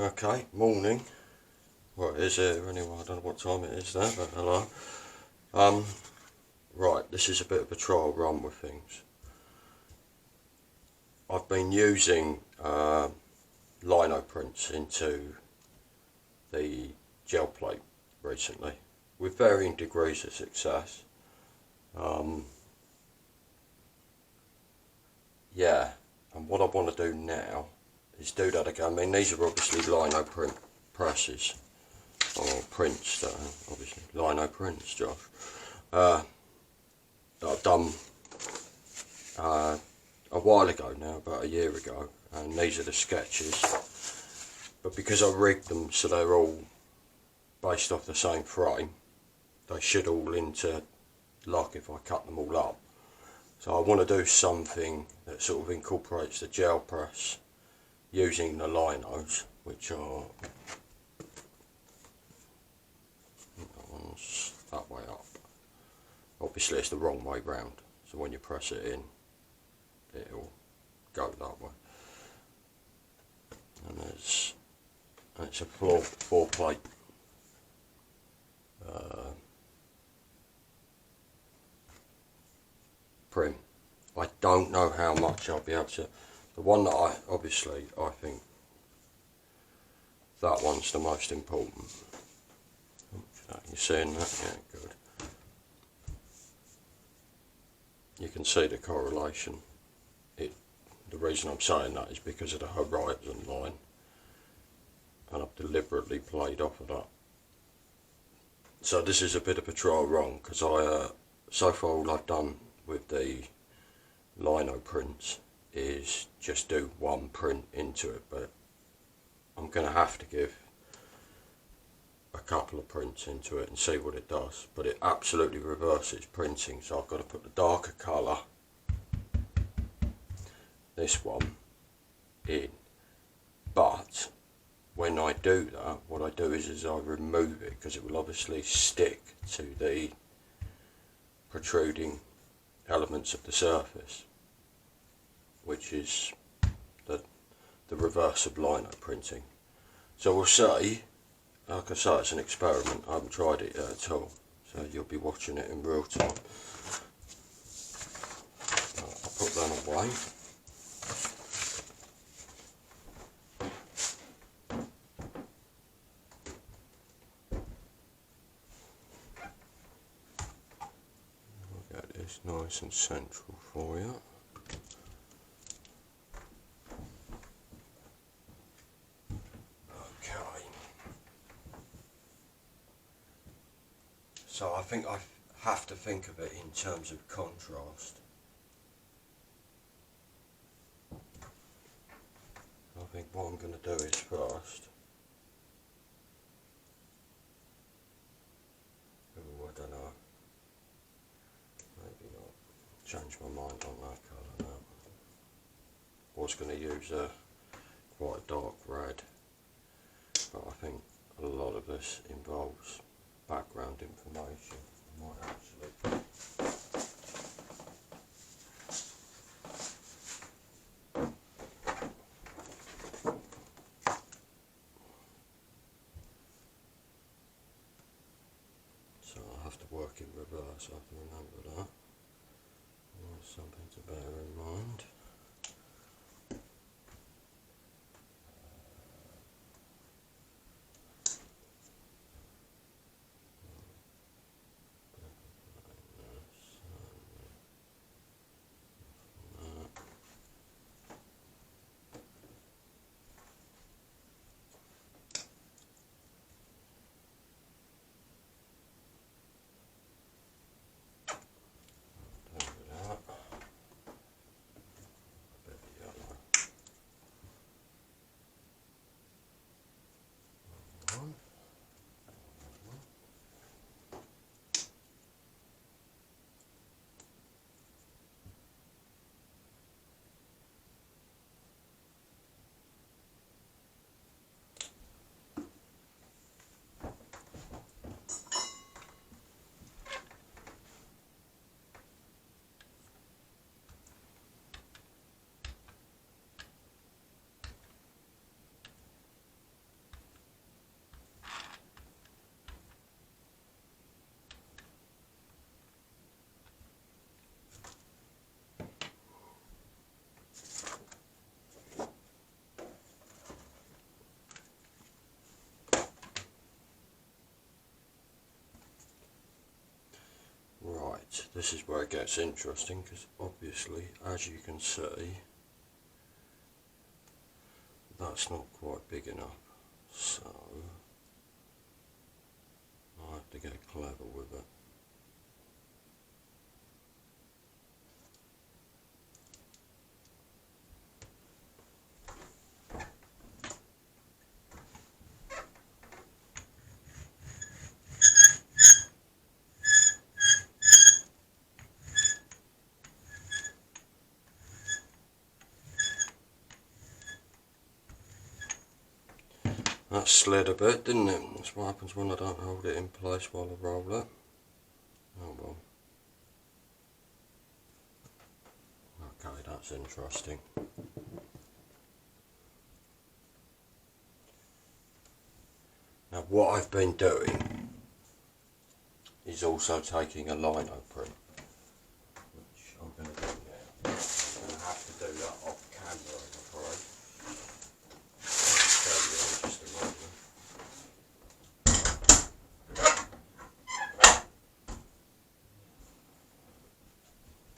Okay, morning. Well, it is here anyway, I don't know what time it is there, but hello. Right, this is a bit of a trial run with things. I've been using lino prints into the gel plate recently, with varying degrees of success. Yeah, and what I want to do now is do that again. I mean, these are obviously lino print presses, or prints that are obviously lino prints, Josh. That I've done a while ago now, about a year ago, and these are the sketches. But because I rigged them so they're all based off the same frame, they should all interlock if I cut them all up. So I want to do something that sort of incorporates the gel press using the linos, which are that one's that way up. Obviously it's the wrong way round, so when you press it in, it'll go that way. And it's a four plate prim. I don't know how much I'll be able to. The one that I think that one's the most important. You're seeing that? Yeah, good. You can see the correlation. The reason I'm saying that is because of the horizon line, and I've deliberately played off of that. So this is a bit of a trial run, because so far all I've done with the lino prints is just do one print into it, but I'm going to have to give a couple of prints into it and see what it does. But it absolutely reverses printing, so I've got to put the darker colour, this one, in. But when I do that, what I do is I remove it, because it will obviously stick to the protruding elements of the surface, which is the reverse of lino printing. So we'll see. Like I say, it's an experiment. I haven't tried it yet at all, so you'll be watching it in real time. I'll put that away. I'll get this nice and central for you. So I think I have to think of it in terms of contrast. I think what I'm going to do is first, I don't know, maybe not, change my mind on that colour now. I was going to use quite a dark red, but I think a lot of this involves background information. I might actually so I have to work in reverse, I have to remember that. That's something to bear in mind. this is where it gets interesting, because obviously, as you can see, that's not quite big enough, so I have to get clever with it. That slid a bit, didn't it? That's what happens when I don't hold it in place while I roll it. Oh well. Okay, that's interesting. Now what I've been doing is also taking a lino print, which I'm going to do now. I'm going to have to do that off camera, I'm afraid. I'll show you in just a moment.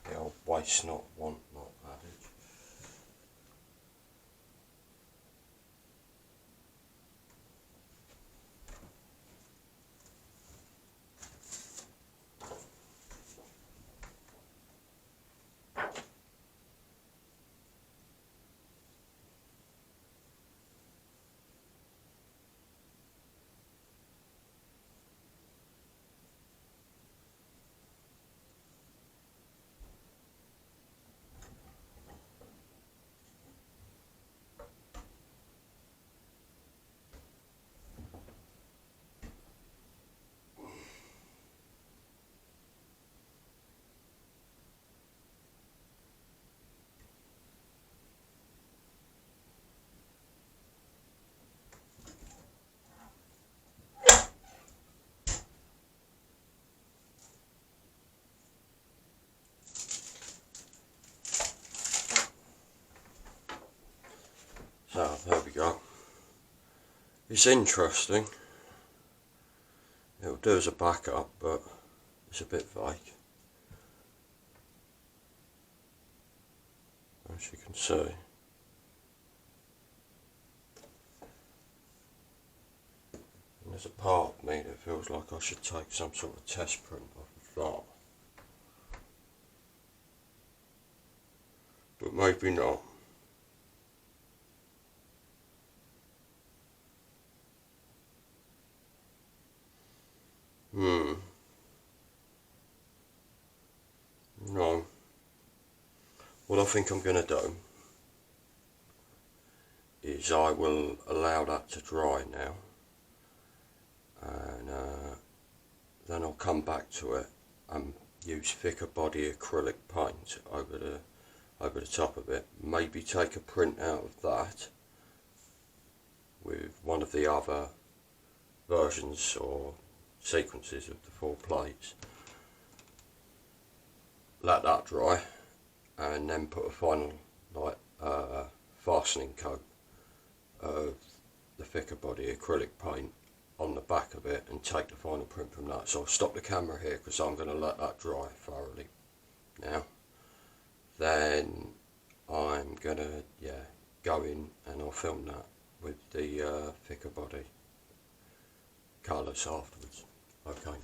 The old waste not, want not adage. So there we go. It's interesting. It'll do as a backup, but it's a bit vague. As you can see. And there's a part of me that feels like I should take some sort of test print off of that. But maybe not. No. What I think I'm going to do is I will allow that to dry now, and then I'll come back to it and use thicker body acrylic paint over the top of it. Maybe take a print out of that with one of the other versions or sequences of the 4 plates. Let that dry, and then put a final fastening coat of the thicker body acrylic paint on the back of it and take the final print from that. So I'll stop the camera here because I'm going to let that dry thoroughly now. Then I'm going to go in and I'll film that with the thicker body colours afterwards. Okay.